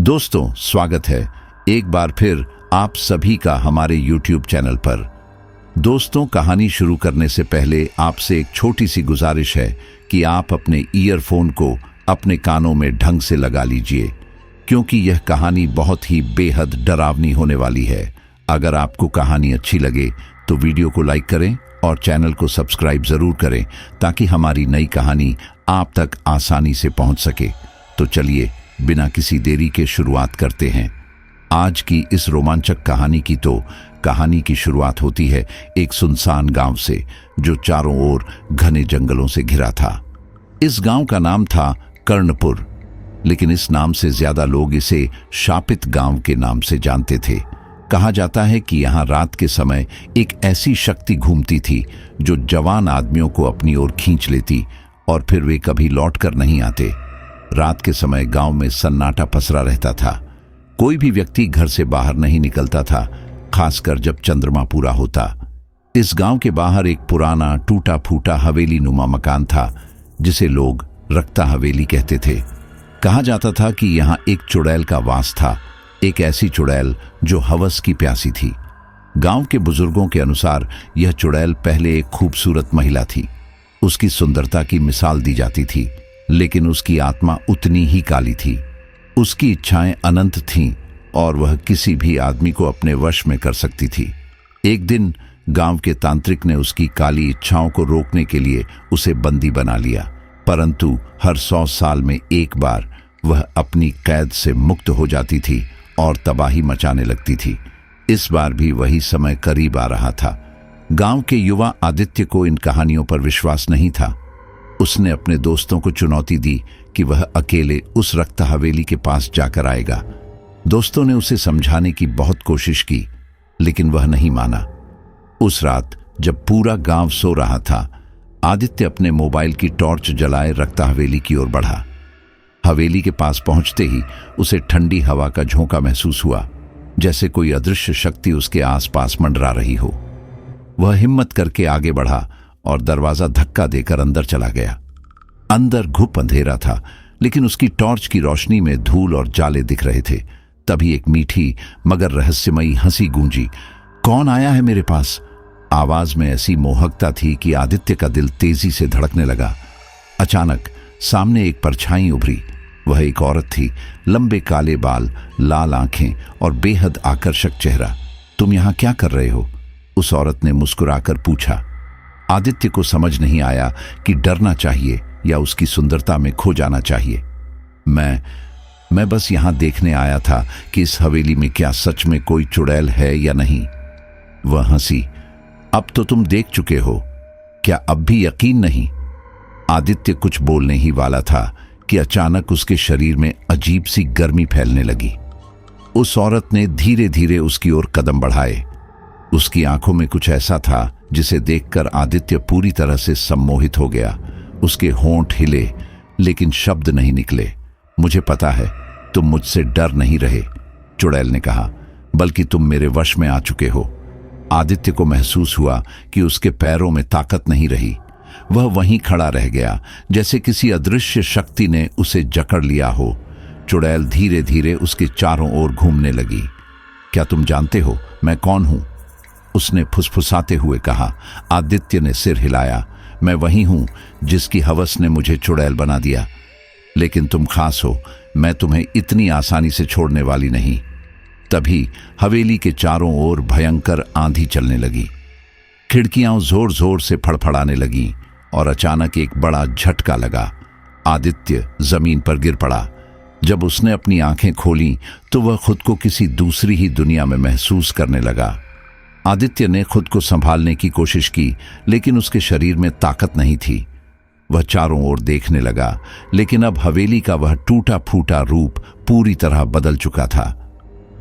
दोस्तों, स्वागत है एक बार फिर आप सभी का हमारे YouTube चैनल पर। दोस्तों, कहानी शुरू करने से पहले आपसे एक छोटी सी गुजारिश है कि आप अपने ईयरफोन को अपने कानों में ढंग से लगा लीजिए, क्योंकि यह कहानी बहुत ही बेहद डरावनी होने वाली है। अगर आपको कहानी अच्छी लगे तो वीडियो को लाइक करें और चैनल को सब्सक्राइब जरूर करें, ताकि हमारी नई कहानी आप तक आसानी से पहुंच सके। तो चलिए बिना किसी देरी के शुरुआत करते हैं आज की इस रोमांचक कहानी की शुरुआत होती है एक सुनसान गांव से, जो चारों ओर घने जंगलों से घिरा था। इस गांव का नाम था कर्णपुर, लेकिन इस नाम से ज्यादा लोग इसे शापित गांव के नाम से जानते थे। कहा जाता है कि यहाँ रात के समय एक ऐसी शक्ति घूमती थी जो जवान आदमियों को अपनी ओर खींच लेती और फिर वे कभी लौट कर नहीं आते। रात के समय गांव में सन्नाटा पसरा रहता था। कोई भी व्यक्ति घर से बाहर नहीं निकलता था, खासकर जब चंद्रमा पूरा होता। इस गांव के बाहर एक पुराना टूटा फूटा हवेली नुमा मकान था, जिसे लोग रक्ता हवेली कहते थे। कहा जाता था कि यहाँ एक चुड़ैल का वास था, एक ऐसी चुड़ैल जो हवस की प्यासी थी। गांव के बुजुर्गों के अनुसार यह चुड़ैल पहले एक खूबसूरत महिला थी। उसकी सुंदरता की मिसाल दी जाती थी, लेकिन उसकी आत्मा उतनी ही काली थी। उसकी इच्छाएं अनंत थीं और वह किसी भी आदमी को अपने वश में कर सकती थी। एक दिन गांव के तांत्रिक ने उसकी काली इच्छाओं को रोकने के लिए उसे बंदी बना लिया, परंतु हर 100 साल में एक बार वह अपनी कैद से मुक्त हो जाती थी और तबाही मचाने लगती थी। इस बार भी वही समय करीब आ रहा था। गांव के युवा आदित्य को इन कहानियों पर विश्वास नहीं था। उसने अपने दोस्तों को चुनौती दी कि वह अकेले उस रक्ता हवेली के पास जाकर आएगा। दोस्तों ने उसे समझाने की बहुत कोशिश की, लेकिन वह नहीं माना। उस रात जब पूरा गांव सो रहा था, आदित्य अपने मोबाइल की टॉर्च जलाए रक्ता हवेली की ओर बढ़ा। हवेली के पास पहुंचते ही उसे ठंडी हवा का झोंका महसूस हुआ, जैसे कोई अदृश्य शक्ति उसके आसपास मंडरा रही हो। वह हिम्मत करके आगे बढ़ा और दरवाजा धक्का देकर अंदर चला गया। अंदर घुप अंधेरा था, लेकिन उसकी टॉर्च की रोशनी में धूल और जाले दिख रहे थे। तभी एक मीठी मगर रहस्यमयी हंसी गूंजी। कौन आया है मेरे पास? आवाज में ऐसी मोहकता थी कि आदित्य का दिल तेजी से धड़कने लगा। अचानक सामने एक परछाई उभरी। वह एक औरत थी, लंबे काले बाल, लाल आंखें और बेहद आकर्षक चेहरा। तुम यहाँ क्या कर रहे हो? उस औरत ने मुस्कुराकर पूछा। आदित्य को समझ नहीं आया कि डरना चाहिए या उसकी सुंदरता में खो जाना चाहिए। मैं बस यहां देखने आया था कि इस हवेली में क्या सच में कोई चुड़ैल है या नहीं। वह हंसी। अब तो तुम देख चुके हो, क्या अब भी यकीन नहीं? आदित्य कुछ बोलने ही वाला था कि अचानक उसके शरीर में अजीब सी गर्मी फैलने लगी। उस औरत ने धीरे धीरे उसकी ओर कदम बढ़ाए। उसकी आंखों में कुछ ऐसा था जिसे देखकर आदित्य पूरी तरह से सम्मोहित हो गया। उसके होंठ हिले, लेकिन शब्द नहीं निकले। मुझे पता है तुम मुझसे डर नहीं रहे, चुड़ैल ने कहा, बल्कि तुम मेरे वश में आ चुके हो। आदित्य को महसूस हुआ कि उसके पैरों में ताकत नहीं रही। वह वहीं खड़ा रह गया, जैसे किसी अदृश्य शक्ति ने उसे जकड़ लिया हो। चुड़ैल धीरे धीरे उसके चारों ओर घूमने लगी। क्या तुम जानते हो मैं कौन हूं? उसने फुसफुसाते हुए कहा। आदित्य ने सिर हिलाया। मैं वही हूं जिसकी हवस ने मुझे चुड़ैल बना दिया, लेकिन तुम खास हो, मैं तुम्हें इतनी आसानी से छोड़ने वाली नहीं। तभी हवेली के चारों ओर भयंकर आंधी चलने लगी। खिड़कियां जोर जोर से फड़फड़ाने लगीं और अचानक एक बड़ा झटका लगा। आदित्य जमीन पर गिर पड़ा। जब उसने अपनी आंखें खोलीं तो वह खुद को किसी दूसरी ही दुनिया में महसूस करने लगा। आदित्य ने खुद को संभालने की कोशिश की, लेकिन उसके शरीर में ताकत नहीं थी। वह चारों ओर देखने लगा, लेकिन अब हवेली का वह टूटा फूटा रूप पूरी तरह बदल चुका था।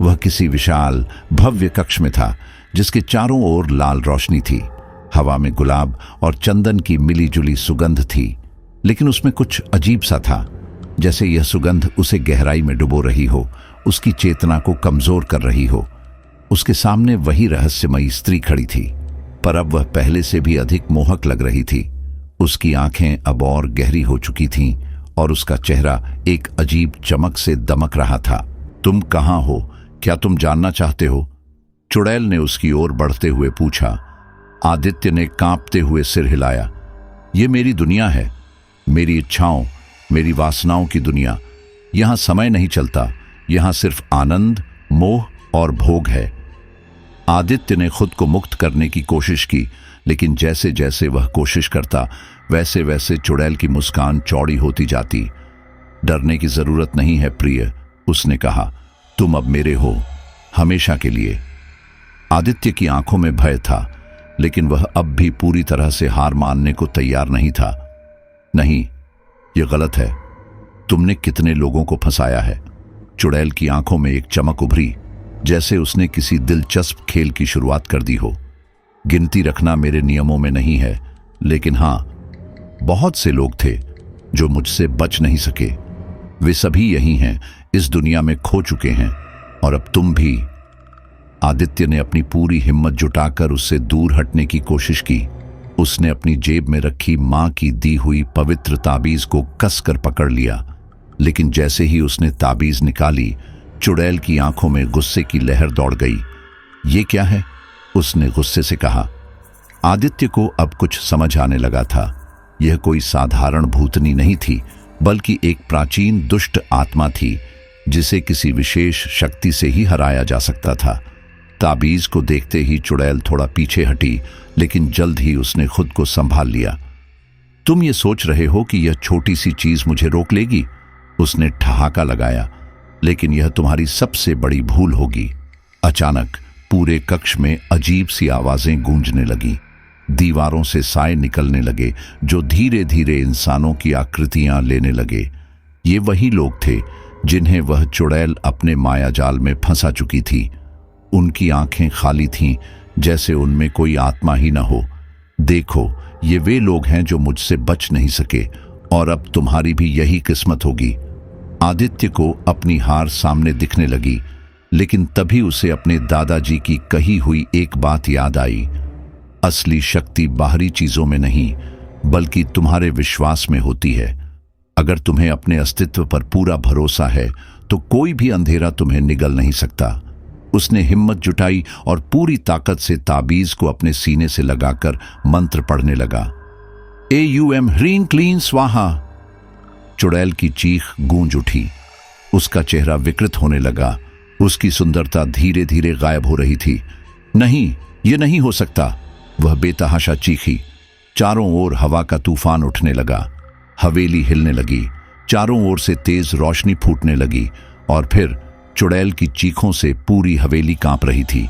वह किसी विशाल भव्य कक्ष में था, जिसके चारों ओर लाल रोशनी थी। हवा में गुलाब और चंदन की मिलीजुली सुगंध थी, लेकिन उसमें कुछ अजीब सा था, जैसे यह सुगंध उसे गहराई में डुबो रही हो, उसकी चेतना को कमजोर कर रही हो। उसके सामने वही रहस्यमयी स्त्री खड़ी थी, पर अब वह पहले से भी अधिक मोहक लग रही थी। उसकी आंखें अब और गहरी हो चुकी थीं और उसका चेहरा एक अजीब चमक से दमक रहा था। तुम कहाँ हो? क्या तुम जानना चाहते हो? चुड़ैल ने उसकी ओर बढ़ते हुए पूछा। आदित्य ने कांपते हुए सिर हिलाया। ये मेरी दुनिया है, मेरी इच्छाओं, मेरी वासनाओं की दुनिया। यहां समय नहीं चलता, यहां सिर्फ आनंद, मोह और भोग है। आदित्य ने खुद को मुक्त करने की कोशिश की, लेकिन जैसे जैसे वह कोशिश करता वैसे वैसे चुड़ैल की मुस्कान चौड़ी होती जाती। डरने की जरूरत नहीं है प्रिय, उसने कहा। तुम अब मेरे हो, हमेशा के लिए। आदित्य की आंखों में भय था, लेकिन वह अब भी पूरी तरह से हार मानने को तैयार नहीं था। नहीं, यह गलत है। तुमने कितने लोगों को फंसाया है। चुड़ैल की आंखों में एक चमक उभरी, जैसे उसने किसी दिलचस्प खेल की शुरुआत कर दी हो। गिनती रखना मेरे नियमों में नहीं है, लेकिन हां, बहुत से लोग थे जो मुझसे बच नहीं सके। वे सभी यही हैं, इस दुनिया में खो चुके हैं, और अब तुम भी। आदित्य ने अपनी पूरी हिम्मत जुटाकर उससे दूर हटने की कोशिश की। उसने अपनी जेब में रखी मां की दी हुई पवित्र ताबीज को कसकर पकड़ लिया, लेकिन जैसे ही उसने ताबीज निकाली, चुड़ैल की आंखों में गुस्से की लहर दौड़ गई। ये क्या है? उसने गुस्से से कहा। आदित्य को अब कुछ समझ आने लगा था। यह कोई साधारण भूतनी नहीं थी, बल्कि एक प्राचीन दुष्ट आत्मा थी, जिसे किसी विशेष शक्ति से ही हराया जा सकता था। ताबीज को देखते ही चुड़ैल थोड़ा पीछे हटी, लेकिन जल्द ही उसने खुद को संभाल लिया। तुम ये सोच रहे हो कि यह छोटी सी चीज मुझे रोक लेगी? उसने ठहाका लगाया। लेकिन यह तुम्हारी सबसे बड़ी भूल होगी। अचानक पूरे कक्ष में अजीब सी आवाजें गूंजने लगी। दीवारों से साए निकलने लगे, जो धीरे धीरे इंसानों की आकृतियां लेने लगे। ये वही लोग थे जिन्हें वह चुड़ैल अपने मायाजाल में फंसा चुकी थी। उनकी आंखें खाली थीं, जैसे उनमें कोई आत्मा ही न हो। देखो, ये वे लोग हैं जो मुझसे बच नहीं सके, और अब तुम्हारी भी यही किस्मत होगी। आदित्य को अपनी हार सामने दिखने लगी, लेकिन तभी उसे अपने दादाजी की कही हुई एक बात याद आई। असली शक्ति बाहरी चीजों में नहीं, बल्कि तुम्हारे विश्वास में होती है। अगर तुम्हें अपने अस्तित्व पर पूरा भरोसा है, तो कोई भी अंधेरा तुम्हें निगल नहीं सकता। उसने हिम्मत जुटाई और पूरी ताकत से ताबीज को अपने सीने से लगाकर मंत्र पढ़ने लगा। AUM ह्रीं क्लीं स्वाहा। चुड़ैल की चीख गूंज उठी। उसका चेहरा विकृत होने लगा। उसकी सुंदरता धीरे धीरे गायब हो रही थी। नहीं, यह नहीं हो सकता, वह बेतहाशा चीखी। चारों ओर हवा का तूफान उठने लगा। हवेली हिलने लगी। चारों ओर से तेज रोशनी फूटने लगी, और फिर चुड़ैल की चीखों से पूरी हवेली कांप रही थी।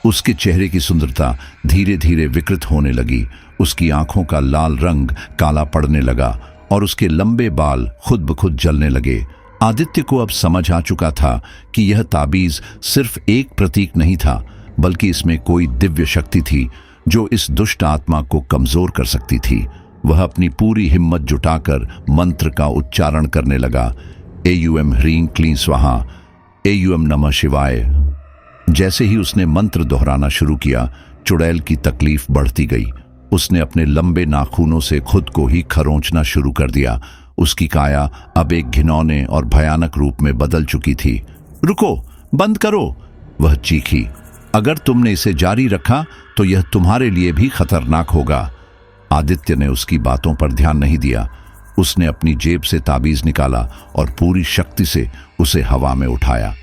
उसके चेहरे की सुंदरता धीरे धीरे विकृत होने लगी। उसकी आंखों का लाल रंग काला पड़ने लगा, और उसके लंबे बाल खुद ब खुद जलने लगे। आदित्य को अब समझ आ चुका था कि यह ताबीज सिर्फ एक प्रतीक नहीं था, बल्कि इसमें कोई दिव्य शक्ति थी जो इस दुष्ट आत्मा को कमजोर कर सकती थी। वह अपनी पूरी हिम्मत जुटाकर मंत्र का उच्चारण करने लगा। AUM ह्रीं क्लीं स्वाहा, AUM नमः शिवाय। जैसे ही उसने मंत्र दोहराना शुरू किया, चुड़ैल की तकलीफ बढ़ती गई। उसने अपने लंबे नाखूनों से खुद को ही खरोंचना शुरू कर दिया। उसकी काया अब एक घिनौने और भयानक रूप में बदल चुकी थी। रुको, बंद करो, वह चीखी। अगर तुमने इसे जारी रखा तो यह तुम्हारे लिए भी खतरनाक होगा। आदित्य ने उसकी बातों पर ध्यान नहीं दिया। उसने अपनी जेब से ताबीज निकाला और पूरी शक्ति से उसे हवा में उठाया।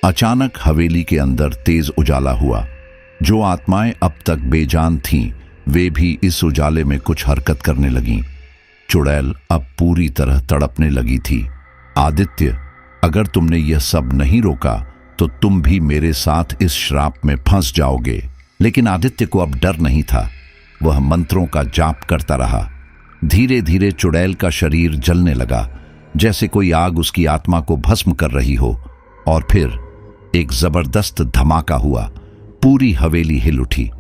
अचानक हवेली के अंदर तेज उजाला हुआ। जो आत्माएं अब तक बेजान थीं, वे भी इस उजाले में कुछ हरकत करने लगीं। चुड़ैल अब पूरी तरह तड़पने लगी थी। आदित्य, अगर तुमने यह सब नहीं रोका तो तुम भी मेरे साथ इस श्राप में फंस जाओगे। लेकिन आदित्य को अब डर नहीं था। वह मंत्रों का जाप करता रहा। धीरे धीरे चुड़ैल का शरीर जलने लगा, जैसे कोई आग उसकी आत्मा को भस्म कर रही हो। और फिर एक जबरदस्त धमाका हुआ। पूरी हवेली हिल उठी।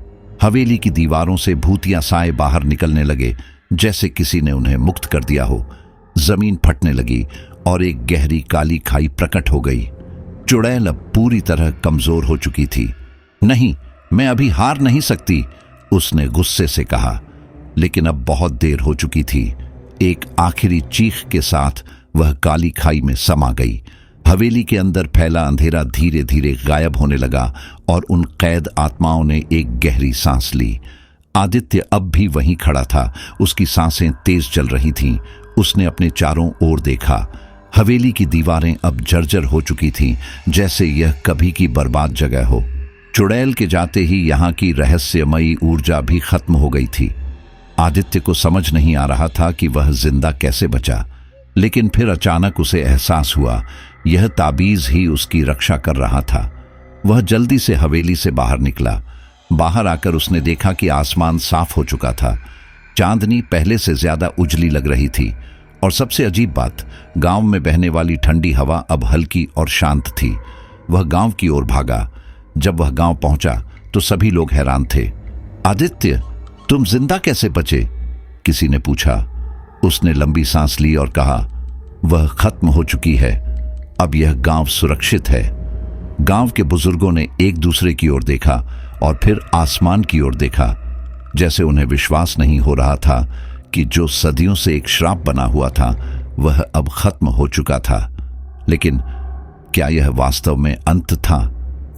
हवेली की दीवारों से भूतिया साए बाहर निकलने लगे, जैसे किसी ने उन्हें मुक्त कर दिया हो। जमीन फटने लगी और एक गहरी काली खाई प्रकट हो गई। चुड़ैल अब पूरी तरह कमजोर हो चुकी थी। नहीं, मैं अभी हार नहीं सकती, उसने गुस्से से कहा। लेकिन अब बहुत देर हो चुकी थी। एक आखिरी चीख के साथ वह काली खाई में समा गई। हवेली के अंदर फैला अंधेरा धीरे धीरे गायब होने लगा और उन कैद आत्माओं ने एक गहरी सांस ली। आदित्य अब भी वहीं खड़ा था, उसकी सांसें तेज चल रही थीं। उसने अपने चारों ओर देखा। हवेली की दीवारें अब जर्जर हो चुकी थीं, जैसे यह कभी की बर्बाद जगह हो। चुड़ैल के जाते ही यहाँ की रहस्यमयी ऊर्जा भी खत्म हो गई थी। आदित्य को समझ नहीं आ रहा था कि वह जिंदा कैसे बचा, लेकिन फिर अचानक उसे एहसास हुआ यह ताबीज ही उसकी रक्षा कर रहा था। वह जल्दी से हवेली से बाहर निकला। बाहर आकर उसने देखा कि आसमान साफ हो चुका था। चांदनी पहले से ज्यादा उजली लग रही थी और सबसे अजीब बात, गांव में बहने वाली ठंडी हवा अब हल्की और शांत थी। वह गांव की ओर भागा। जब वह गांव पहुंचा तो सभी लोग हैरान थे। आदित्य, तुम जिंदा कैसे बचे? किसी ने पूछा। उसने लंबी सांस ली और कहा, वह खत्म हो चुकी है, अब यह गांव सुरक्षित है। गांव के बुजुर्गों ने एक दूसरे की ओर देखा और फिर आसमान की ओर देखा, जैसे उन्हें विश्वास नहीं हो रहा था कि जो सदियों से एक श्राप बना हुआ था वह अब खत्म हो चुका था। लेकिन क्या यह वास्तव में अंत था?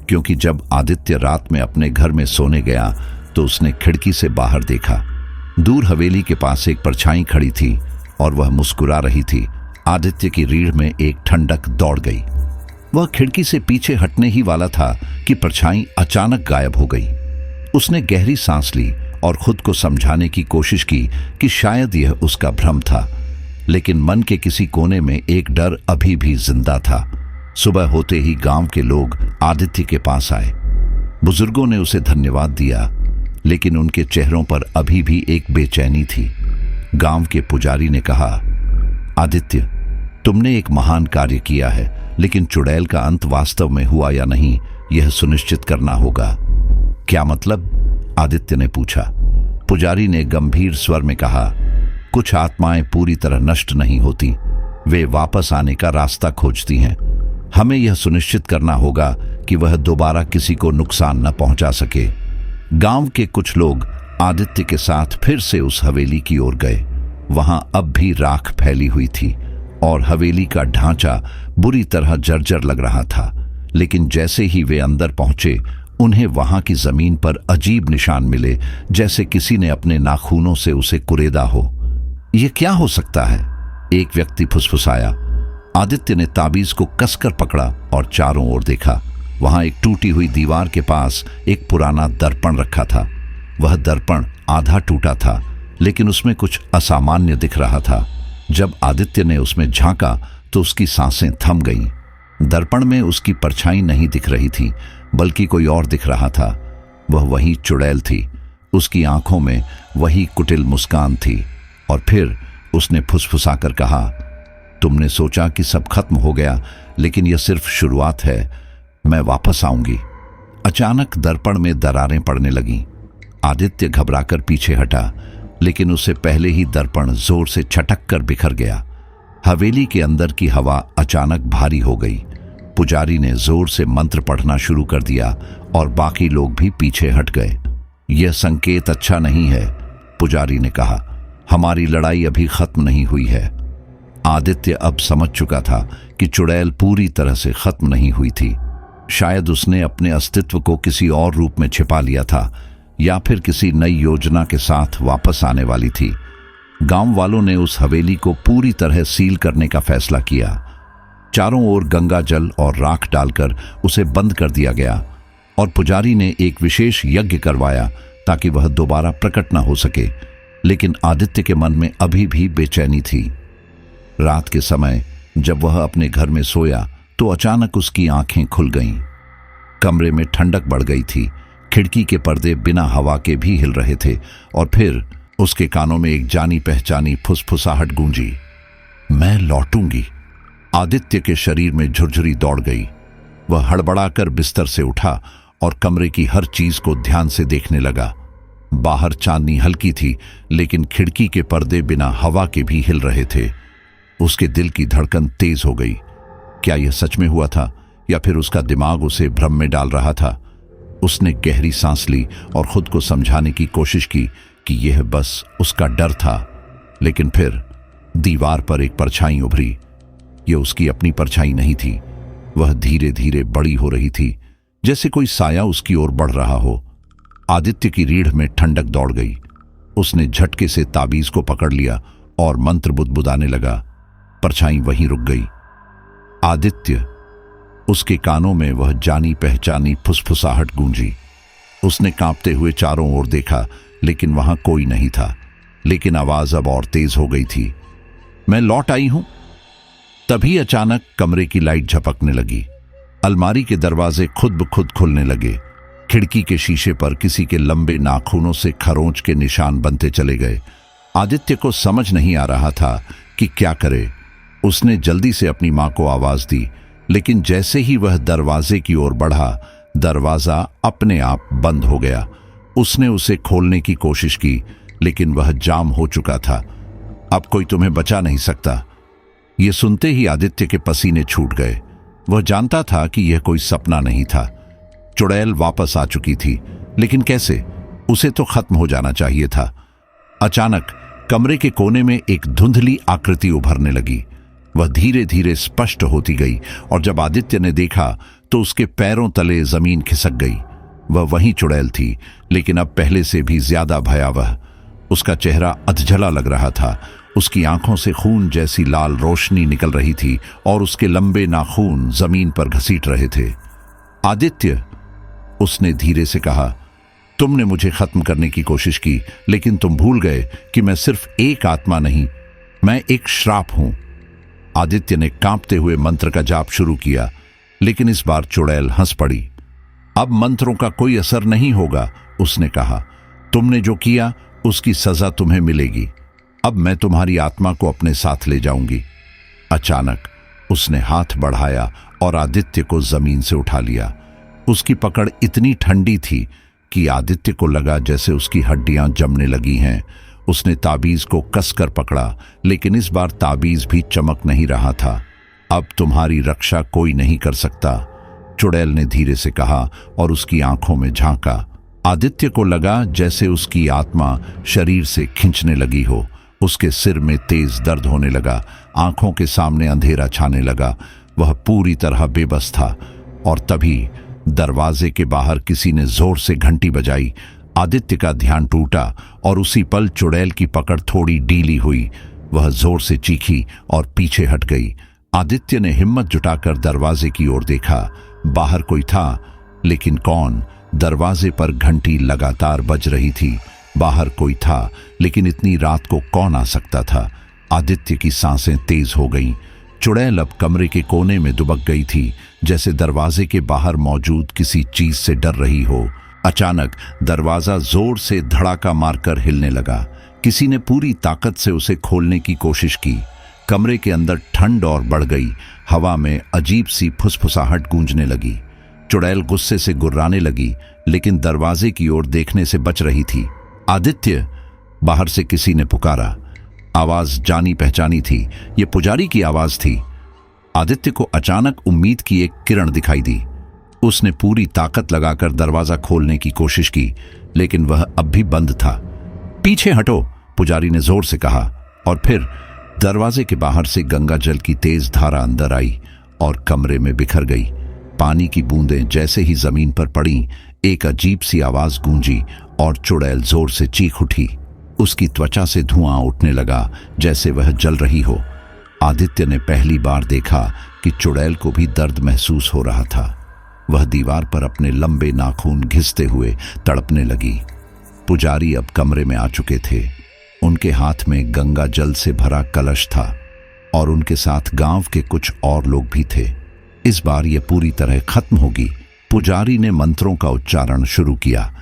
क्योंकि जब आदित्य रात में अपने घर में सोने गया तो उसने खिड़की से बाहर देखा। दूर हवेली के पास एक परछाई खड़ी थी और वह मुस्कुरा रही थी। आदित्य की रीढ़ में एक ठंडक दौड़ गई। वह खिड़की से पीछे हटने ही वाला था कि परछाई अचानक गायब हो गई। उसने गहरी सांस ली और खुद को समझाने की कोशिश की कि शायद यह उसका भ्रम था, लेकिन मन के किसी कोने में एक डर अभी भी जिंदा था। सुबह होते ही गांव के लोग आदित्य के पास आए। बुजुर्गों ने उसे धन्यवाद दिया, लेकिन उनके चेहरों पर अभी भी एक बेचैनी थी। गांव के पुजारी ने कहा, आदित्य, तुमने एक महान कार्य किया है, लेकिन चुड़ैल का अंत वास्तव में हुआ या नहीं, यह सुनिश्चित करना होगा। क्या मतलब? आदित्य ने पूछा। पुजारी ने गंभीर स्वर में कहा, कुछ आत्माएं पूरी तरह नष्ट नहीं होती, वे वापस आने का रास्ता खोजती हैं। हमें यह सुनिश्चित करना होगा कि वह दोबारा किसी को नुकसान न पहुंचा सके। गांव के कुछ लोग आदित्य के साथ फिर से उस हवेली की ओर गए। वहां अब भी राख फैली हुई थी और हवेली का ढांचा बुरी तरह जर्जर लग रहा था। लेकिन जैसे ही वे अंदर पहुंचे, उन्हें वहां की जमीन पर अजीब निशान मिले, जैसे किसी ने अपने नाखूनों से उसे कुरेदा हो। यह क्या हो सकता है? एक व्यक्ति फुसफुसाया। आदित्य ने ताबीज को कसकर पकड़ा और चारों ओर देखा। वहां एक टूटी हुई दीवार के पास एक पुराना दर्पण रखा था। वह दर्पण आधा टूटा था, लेकिन उसमें कुछ असामान्य दिख रहा था। जब आदित्य ने उसमें झांका तो उसकी सांसें थम गईं। दर्पण में उसकी परछाई नहीं दिख रही थी, बल्कि कोई और दिख रहा था। वह वही चुड़ैल थी। उसकी आंखों में वही कुटिल मुस्कान थी। और फिर उसने फुसफुसाकर कहा, तुमने सोचा कि सब खत्म हो गया, लेकिन यह सिर्फ शुरुआत है। मैं वापस आऊंगी। अचानक दर्पण में दरारें पड़ने लगीं। आदित्य घबराकर पीछे हटा, लेकिन उससे पहले ही दर्पण जोर से छटक कर बिखर गया। हवेली के अंदर की हवा अचानक भारी हो गई। पुजारी ने जोर से मंत्र पढ़ना शुरू कर दिया और बाकी लोग भी पीछे हट गए। यह संकेत अच्छा नहीं है, पुजारी ने कहा। हमारी लड़ाई अभी खत्म नहीं हुई है। आदित्य अब समझ चुका था कि चुड़ैल पूरी तरह से खत्म नहीं हुई थी। शायद उसने अपने अस्तित्व को किसी और रूप में छिपा लिया था, या फिर किसी नई योजना के साथ वापस आने वाली थी। गांव वालों ने उस हवेली को पूरी तरह सील करने का फैसला किया। चारों ओर गंगा जल और राख डालकर उसे बंद कर दिया गया और पुजारी ने एक विशेष यज्ञ करवाया ताकि वह दोबारा प्रकट न हो सके। लेकिन आदित्य के मन में अभी भी बेचैनी थी। रात के समय जब वह अपने घर में सोया तो अचानक उसकी आंखें खुल गईं। कमरे में ठंडक बढ़ गई थी। खिड़की के पर्दे बिना हवा के भी हिल रहे थे और फिर उसके कानों में एक जानी पहचानी फुसफुसाहट गूंजी, मैं लौटूंगी। आदित्य के शरीर में झुरझुरी दौड़ गई। वह हड़बड़ाकर बिस्तर से उठा और कमरे की हर चीज को ध्यान से देखने लगा। बाहर चांदनी हल्की थी, लेकिन खिड़की के पर्दे बिना हवा के भी हिल रहे थे। उसके दिल की धड़कन तेज हो गई। क्या यह सच में हुआ था या फिर उसका दिमाग उसे भ्रम में डाल रहा था? उसने गहरी सांस ली और खुद को समझाने की कोशिश की कि यह बस उसका डर था। लेकिन फिर दीवार पर एक परछाई उभरी। यह उसकी अपनी परछाई नहीं थी, वह धीरे धीरे बड़ी हो रही थी, जैसे कोई साया उसकी ओर बढ़ रहा हो। आदित्य की रीढ़ में ठंडक दौड़ गई। उसने झटके से ताबीज को पकड़ लिया और मंत्र बुदबुदाने लगा। परछाई वहीं रुक गई। आदित्य, उसके कानों में वह जानी पहचानी फुसफुसाहट गूंजी। उसने कांपते हुए चारों ओर देखा, लेकिन वहां कोई नहीं था। लेकिन आवाज अब और तेज हो गई थी। मैं लौट आई हूं। तभी अचानक कमरे की लाइट झपकने लगी। अलमारी के दरवाजे खुद ब खुद खुलने लगे। खिड़की के शीशे पर किसी के लंबे नाखूनों से खरोंच के निशान बनते चले गए। आदित्य को समझ नहीं आ रहा था कि क्या करे। उसने जल्दी से अपनी मां को आवाज दी, लेकिन जैसे ही वह दरवाजे की ओर बढ़ा, दरवाजा अपने आप बंद हो गया। उसने उसे खोलने की कोशिश की, लेकिन वह जाम हो चुका था। अब कोई तुम्हें बचा नहीं सकता। यह सुनते ही आदित्य के पसीने छूट गए। वह जानता था कि यह कोई सपना नहीं था। चुड़ैल वापस आ चुकी थी, लेकिन कैसे? उसे तो खत्म हो जाना चाहिए था। अचानक कमरे के कोने में एक धुंधली आकृति उभरने लगी। वह धीरे धीरे स्पष्ट होती गई, और जब आदित्य ने देखा तो उसके पैरों तले जमीन खिसक गई। वह वही चुड़ैल थी, लेकिन अब पहले से भी ज्यादा भयावह। उसका चेहरा अधजला लग रहा था। उसकी आंखों से खून जैसी लाल रोशनी निकल रही थी, और उसके लंबे नाखून जमीन पर घसीट रहे थे। आदित्य, उसने धीरे से कहा, तुमने मुझे खत्म करने की कोशिश की, लेकिन तुम भूल गए कि मैं सिर्फ एक आत्मा नहीं, मैं एक श्राप हूं। आदित्य ने कांपते हुए मंत्र का जाप शुरू किया, लेकिन इस बार चुड़ैल हंस पड़ी। अब मंत्रों का कोई असर नहीं होगा, उसने कहा। तुमने जो किया उसकी सजा तुम्हें मिलेगी। अब मैं तुम्हारी आत्मा को अपने साथ ले जाऊंगी। अचानक उसने हाथ बढ़ाया और आदित्य को जमीन से उठा लिया। उसकी पकड़ इतनी ठंडी थी कि आदित्य को लगा जैसे उसकी हड्डियां जमने लगी हैं। उसने ताबीज को कसकर पकड़ा, लेकिन इस बार ताबीज भी चमक नहीं रहा था। अब तुम्हारी रक्षा कोई नहीं कर सकता, चुड़ैल ने धीरे से कहा और उसकी आंखों में झांका। आदित्य को लगा जैसे उसकी आत्मा शरीर से खींचने लगी हो। उसके सिर में तेज दर्द होने लगा, आंखों के सामने अंधेरा छाने लगा। वह पूरी तरह बेबस था, और तभी दरवाजे के बाहर किसी ने जोर से घंटी बजाई। आदित्य का ध्यान टूटा, और उसी पल चुड़ैल की पकड़ थोड़ी ढीली हुई। वह जोर से चीखी और पीछे हट गई। आदित्य ने हिम्मत जुटाकर दरवाजे की ओर देखा। बाहर कोई था, लेकिन कौन? दरवाजे पर घंटी लगातार बज रही थी। बाहर कोई था, लेकिन इतनी रात को कौन आ सकता था? आदित्य की सांसें तेज हो गईं। चुड़ैल अब कमरे के कोने में दुबक गई थी, जैसे दरवाजे के बाहर मौजूद किसी चीज से डर रही हो। अचानक दरवाजा जोर से धड़ाका मारकर हिलने लगा। किसी ने पूरी ताकत से उसे खोलने की कोशिश की। कमरे के अंदर ठंड और बढ़ गई। हवा में अजीब सी फुसफुसाहट गूंजने लगी। चुड़ैल गुस्से से गुर्राने लगी, लेकिन दरवाजे की ओर देखने से बच रही थी। आदित्य, बाहर से किसी ने पुकारा। आवाज जानी पहचानी थी। ये पुजारी की आवाज थी। आदित्य को अचानक उम्मीद की एक किरण दिखाई दी। उसने पूरी ताकत लगाकर दरवाजा खोलने की कोशिश की, लेकिन वह अब भी बंद था। पीछे हटो, पुजारी ने जोर से कहा, और फिर दरवाजे के बाहर से गंगा जल की तेज धारा अंदर आई और कमरे में बिखर गई। पानी की बूंदें जैसे ही जमीन पर पड़ी, एक अजीब सी आवाज गूंजी और चुड़ैल जोर से चीख उठी। उसकी त्वचा से धुआं उठने लगा, जैसे वह जल रही हो। आदित्य ने पहली बार देखा कि चुड़ैल को भी दर्द महसूस हो रहा था। वह दीवार पर अपने लंबे नाखून घिसते हुए तड़पने लगी। पुजारी अब कमरे में आ चुके थे। उनके हाथ में गंगा जल से भरा कलश था, और उनके साथ गांव के कुछ और लोग भी थे। इस बार यह पूरी तरह खत्म होगी। पुजारी ने मंत्रों का उच्चारण शुरू किया।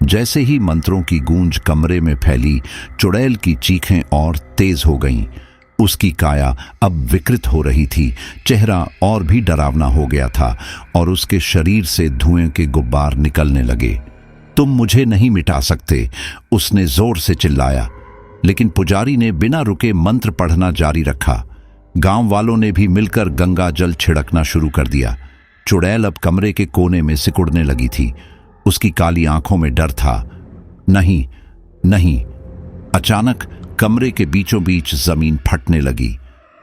जैसे ही मंत्रों की गूंज कमरे में फैली, चुड़ैल की चीखें और तेज हो गईं। उसकी काया अब विकृत हो रही थी। चेहरा और भी डरावना हो गया था, और उसके शरीर से धुएं के गुब्बार निकलने लगे। तुम मुझे नहीं मिटा सकते, उसने जोर से चिल्लाया। लेकिन पुजारी ने बिना रुके मंत्र पढ़ना जारी रखा। गांव वालों ने भी मिलकर गंगा जल छिड़कना शुरू कर दिया। चुड़ैल अब कमरे के कोने में सिकुड़ने लगी थी। उसकी काली आंखों में डर था। नहीं, नहीं। अचानक कमरे के बीचों बीच जमीन फटने लगी।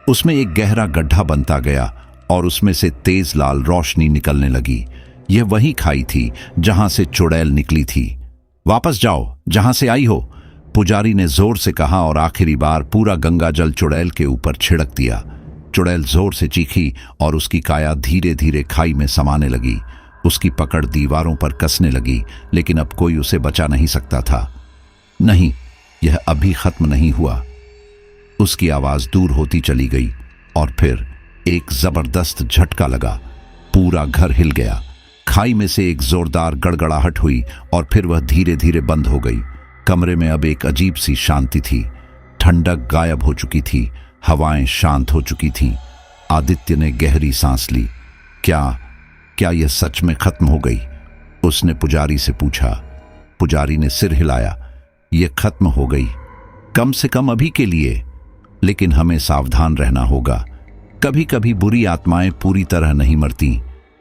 उसमें एक गहरा गड्ढा बनता गया, और उसमें से तेज लाल रोशनी निकलने लगी। यह वही खाई थी जहां से चुड़ैल निकली थी। वापस जाओ जहां से आई हो, पुजारी ने जोर से कहा और आखिरी बार पूरा गंगा जल चुड़ैल के ऊपर छिड़क दिया। चुड़ैल जोर से चीखी और उसकी काया धीरे धीरे खाई में समाने लगी। उसकी पकड़ दीवारों पर कसने लगी, लेकिन अब कोई उसे बचा नहीं सकता था। नहीं, यह अभी खत्म नहीं हुआ। उसकी आवाज दूर होती चली गई और फिर एक जबरदस्त झटका लगा। पूरा घर हिल गया। खाई में से एक जोरदार गड़गड़ाहट हुई और फिर वह धीरे धीरे बंद हो गई। कमरे में अब एक अजीब सी शांति थी। ठंडक गायब हो चुकी थी, हवाएं शांत हो चुकी थीं। आदित्य ने गहरी सांस ली। क्या यह सच में खत्म हो गई? उसने पुजारी से पूछा। पुजारी ने सिर हिलाया। यह खत्म हो गई, कम से कम अभी के लिए, लेकिन हमें सावधान रहना होगा। कभी कभी बुरी आत्माएं पूरी तरह नहीं मरती,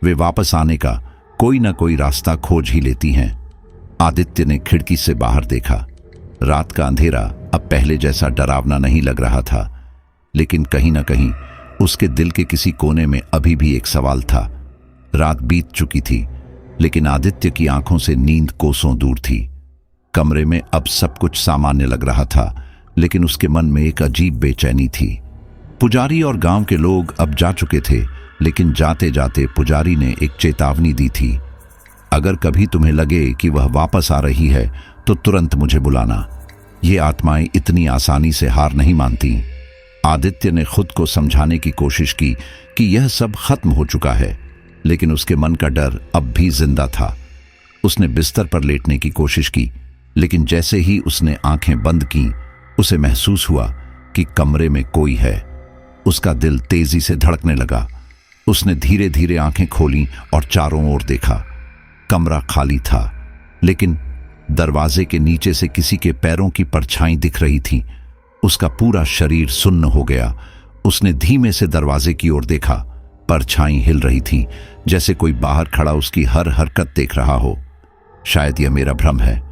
वे वापस आने का कोई ना कोई रास्ता खोज ही लेती हैं। आदित्य ने खिड़की से बाहर देखा। रात का अंधेरा अब पहले जैसा डरावना नहीं लग रहा था, लेकिन कहीं ना कहीं उसके दिल के किसी कोने में अभी भी एक सवाल था। रात बीत चुकी थी, लेकिन आदित्य की आंखों से नींद कोसों दूर थी। कमरे में अब सब कुछ सामान्य लग रहा था, लेकिन उसके मन में एक अजीब बेचैनी थी। पुजारी और गांव के लोग अब जा चुके थे, लेकिन जाते जाते पुजारी ने एक चेतावनी दी थी। अगर कभी तुम्हें लगे कि वह वापस आ रही है तो तुरंत मुझे बुलाना। ये आत्माएं इतनी आसानी से हार नहीं मानती। आदित्य ने खुद को समझाने की कोशिश की कि यह सब खत्म हो चुका है, लेकिन उसके मन का डर अब भी जिंदा था। उसने बिस्तर पर लेटने की कोशिश की, लेकिन जैसे ही उसने आंखें बंद की, उसे महसूस हुआ कि कमरे में कोई है। उसका दिल तेजी से धड़कने लगा। उसने धीरे धीरे आंखें खोलीं और चारों ओर देखा। कमरा खाली था, लेकिन दरवाजे के नीचे से किसी के पैरों की परछाई दिख रही थी। उसका पूरा शरीर सुन्न हो गया। उसने धीमे से दरवाजे की ओर देखा। परछाई हिल रही थी, जैसे कोई बाहर खड़ा उसकी हर हरकत देख रहा हो। शायद यह मेरा भ्रम है,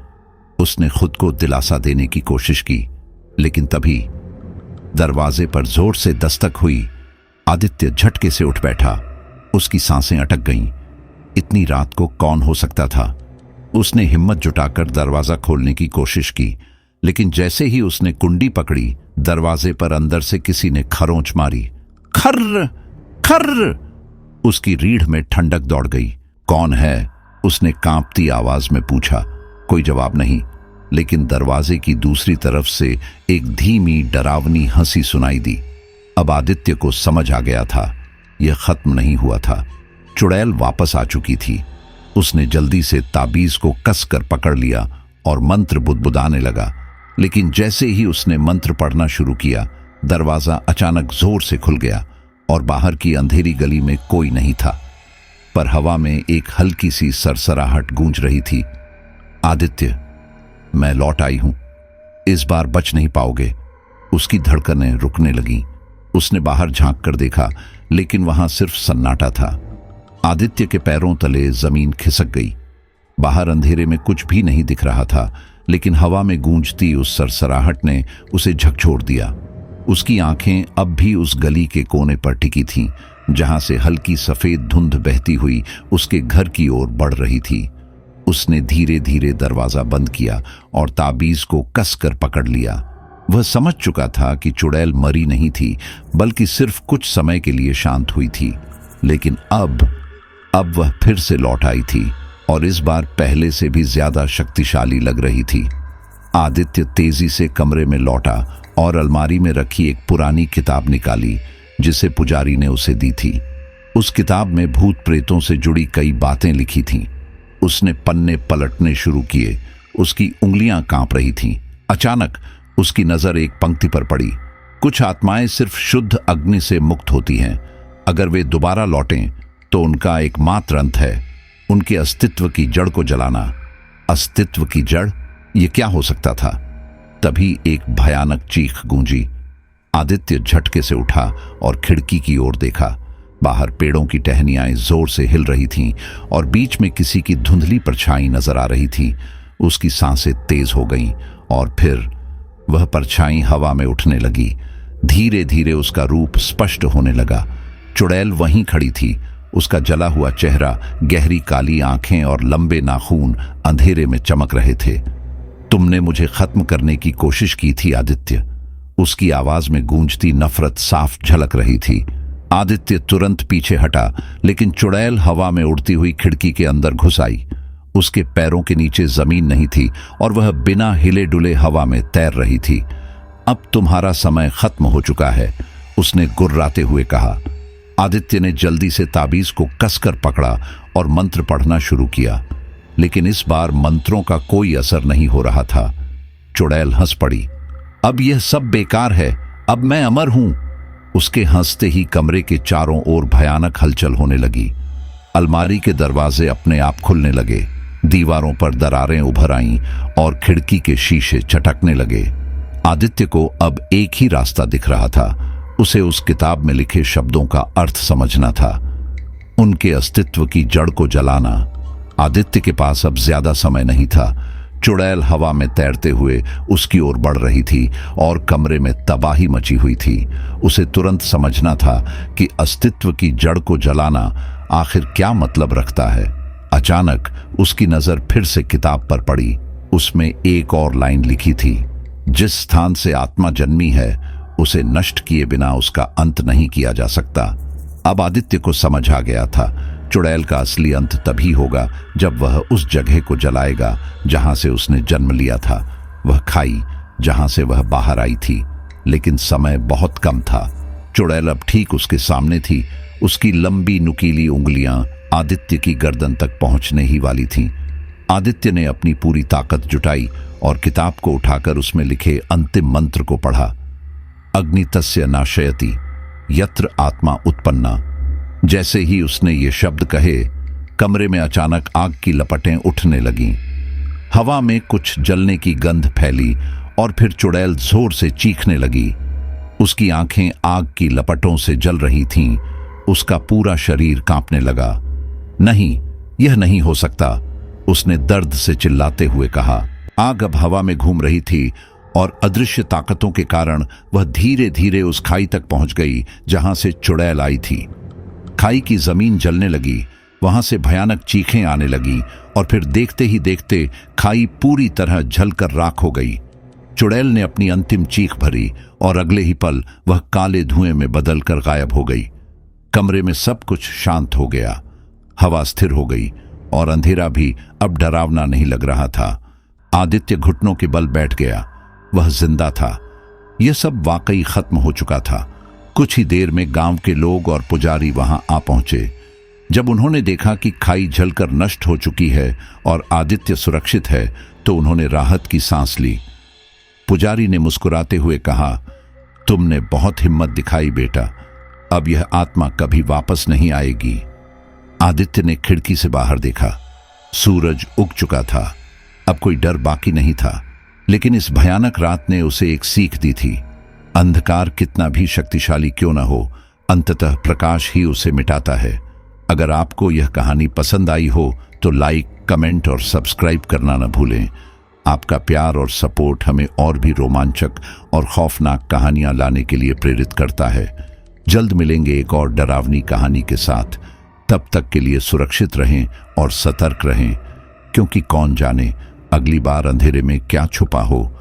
उसने खुद को दिलासा देने की कोशिश की, लेकिन तभी दरवाजे पर जोर से दस्तक हुई। आदित्य झटके से उठ बैठा। उसकी सांसें अटक गईं। इतनी रात को कौन हो सकता था? उसने हिम्मत जुटाकर दरवाजा खोलने की कोशिश की, लेकिन जैसे ही उसने कुंडी पकड़ी, दरवाजे पर अंदर से किसी ने खरोंच मारी। खर्र खर्र! उसकी रीढ़ में ठंडक दौड़ गई। कौन है? उसने कांपती आवाज में पूछा। कोई जवाब नहीं, लेकिन दरवाजे की दूसरी तरफ से एक धीमी डरावनी हंसी सुनाई दी। अब आदित्य को समझ आ गया था, यह खत्म नहीं हुआ था। चुड़ैल वापस आ चुकी थी। उसने जल्दी से ताबीज को कसकर पकड़ लिया और मंत्र बुदबुदाने लगा, लेकिन जैसे ही उसने मंत्र पढ़ना शुरू किया, दरवाजा अचानक जोर से खुल गया और बाहर की अंधेरी गली में कोई नहीं था, पर हवा में एक हल्की सी सरसराहट गूंज रही थी। आदित्य, मैं लौट आई हूं, इस बार बच नहीं पाओगे। उसकी धड़कनें रुकने लगीं। उसने बाहर झांक कर देखा, लेकिन वहां सिर्फ सन्नाटा था। आदित्य के पैरों तले जमीन खिसक गई। बाहर अंधेरे में कुछ भी नहीं दिख रहा था, लेकिन हवा में गूंजती उस सरसराहट ने उसे झकझोर दिया। उसकी आंखें अब भी उस गली के कोने पर टिकी थीं, जहां से हल्की सफेद धुंध बहती हुई उसके घर की ओर बढ़ रही थी। उसने धीरे धीरे दरवाजा बंद किया और ताबीज को कसकर पकड़ लिया। वह समझ चुका था कि चुड़ैल मरी नहीं थी, बल्कि सिर्फ कुछ समय के लिए शांत हुई थी। लेकिन अब वह फिर से लौट आई थी, और इस बार पहले से भी ज्यादा शक्तिशाली लग रही थी। आदित्य तेजी से कमरे में लौटा और अलमारी में रखी एक पुरानी किताब निकाली, जिसे पुजारी ने उसे दी थी। उस किताब में भूत प्रेतों से जुड़ी कई बातें लिखी थीं। उसने पन्ने पलटने शुरू किए। उसकी उंगलियां कांप रही थीं। अचानक उसकी नजर एक पंक्ति पर पड़ी। कुछ आत्माएं सिर्फ शुद्ध अग्नि से मुक्त होती हैं। अगर वे दोबारा लौटें तो उनका एकमात्र अंत है उनके अस्तित्व की जड़ को जलाना। अस्तित्व की जड़? ये क्या हो सकता था? तभी एक भयानक चीख गूंजी। आदित्य झटके से उठा और खिड़की की ओर देखा। बाहर पेड़ों की टहनियां जोर से हिल रही थीं और बीच में किसी की धुंधली परछाई नजर आ रही थी। उसकी सांसें तेज हो गईं और फिर वह परछाई हवा में उठने लगी। धीरे धीरे उसका रूप स्पष्ट होने लगा। चुड़ैल वहीं खड़ी थी, उसका जला हुआ चेहरा, गहरी काली आंखें और लंबे नाखून अंधेरे में चमक रहे थे। तुमने मुझे खत्म करने की कोशिश की थी आदित्य। उसकी आवाज में गूंजती नफरत साफ झलक रही थी। आदित्य तुरंत पीछे हटा, लेकिन चुड़ैल हवा में उड़ती हुई खिड़की के अंदर घुस आई। उसके पैरों के नीचे जमीन नहीं थी और वह बिना हिले डुले हवा में तैर रही थी। अब तुम्हारा समय खत्म हो चुका है, उसने गुर्राते हुए कहा। आदित्य ने जल्दी से ताबीज को कसकर पकड़ा और मंत्र पढ़ना शुरू किया, लेकिन इस बार मंत्रों का कोई असर नहीं हो रहा था। चुड़ैल हंस पड़ी। अब यह सब बेकार है, अब मैं अमर हूं। उसके हंसते ही कमरे के चारों ओर भयानक हलचल होने लगी। अलमारी के दरवाजे अपने आप खुलने लगे, दीवारों पर दरारें उभर आईं और खिड़की के शीशे चटकने लगे। आदित्य को अब एक ही रास्ता दिख रहा था, उसे उस किताब में लिखे शब्दों का अर्थ समझना था, उनके अस्तित्व की जड़ को जलाना। आदित्य के पास अब ज्यादा समय नहीं था। चुड़ैल हवा में तैरते हुए उसकी ओर बढ़ रही थी और कमरे में तबाही मची हुई थी। उसे तुरंत समझना था कि अस्तित्व की जड़ को जलाना आखिर क्या मतलब रखता है। अचानक उसकी नजर फिर से किताब पर पड़ी। उसमें एक और लाइन लिखी थी, जिस स्थान से आत्मा जन्मी है उसे नष्ट किए बिना उसका अंत नहीं किया जा सकता। अब आदित्य को समझ आ गया था, चुड़ैल का असली अंत तभी होगा जब वह उस जगह को जलाएगा जहां से उसने जन्म लिया था, वह खाई जहां से वह बाहर आई थी। लेकिन समय बहुत कम था। चुड़ैल अब ठीक उसके सामने थी। उसकी लंबी नुकीली उंगलियां आदित्य की गर्दन तक पहुंचने ही वाली थीं। आदित्य ने अपनी पूरी ताकत जुटाई और किताब को उठाकर उसमें लिखे अंतिम मंत्र को पढ़ा। अग्नितस्य नाशयति यत्र आत्मा उत्पन्ना। जैसे ही उसने ये शब्द कहे, कमरे में अचानक आग की लपटें उठने लगीं। हवा में कुछ जलने की गंध फैली और फिर चुड़ैल जोर से चीखने लगी। उसकी आंखें आग की लपटों से जल रही थीं। उसका पूरा शरीर कांपने लगा। नहीं, यह नहीं हो सकता, उसने दर्द से चिल्लाते हुए कहा। आग अब हवा में घूम रही थी और अदृश्य ताकतों के कारण वह धीरे धीरे उस खाई तक पहुंच गई जहां से चुड़ैल आई थी। खाई की जमीन जलने लगी, वहां से भयानक चीखें आने लगी और फिर देखते ही देखते खाई पूरी तरह जलकर राख हो गई। चुड़ैल ने अपनी अंतिम चीख भरी और अगले ही पल वह काले धुएं में बदलकर गायब हो गई। कमरे में सब कुछ शांत हो गया। हवा स्थिर हो गई और अंधेरा भी अब डरावना नहीं लग रहा था। आदित्य घुटनों के बल बैठ गया। वह जिंदा था। यह सब वाकई खत्म हो चुका था। कुछ ही देर में गांव के लोग और पुजारी वहां आ पहुंचे। जब उन्होंने देखा कि खाई जलकर नष्ट हो चुकी है और आदित्य सुरक्षित है, तो उन्होंने राहत की सांस ली। पुजारी ने मुस्कुराते हुए कहा, तुमने बहुत हिम्मत दिखाई बेटा, अब यह आत्मा कभी वापस नहीं आएगी। आदित्य ने खिड़की से बाहर देखा। सूरज उग चुका था। अब कोई डर बाकी नहीं था। लेकिन इस भयानक रात ने उसे एक सीख दी थी। अंधकार कितना भी शक्तिशाली क्यों न हो, अंततः प्रकाश ही उसे मिटाता है। अगर आपको यह कहानी पसंद आई हो तो लाइक, कमेंट और सब्सक्राइब करना न भूलें। आपका प्यार और सपोर्ट हमें और भी रोमांचक और खौफनाक कहानियां लाने के लिए प्रेरित करता है। जल्द मिलेंगे एक और डरावनी कहानी के साथ। तब तक के लिए सुरक्षित रहें और सतर्क रहें, क्योंकि कौन जाने अगली बार अंधेरे में क्या छुपा हो।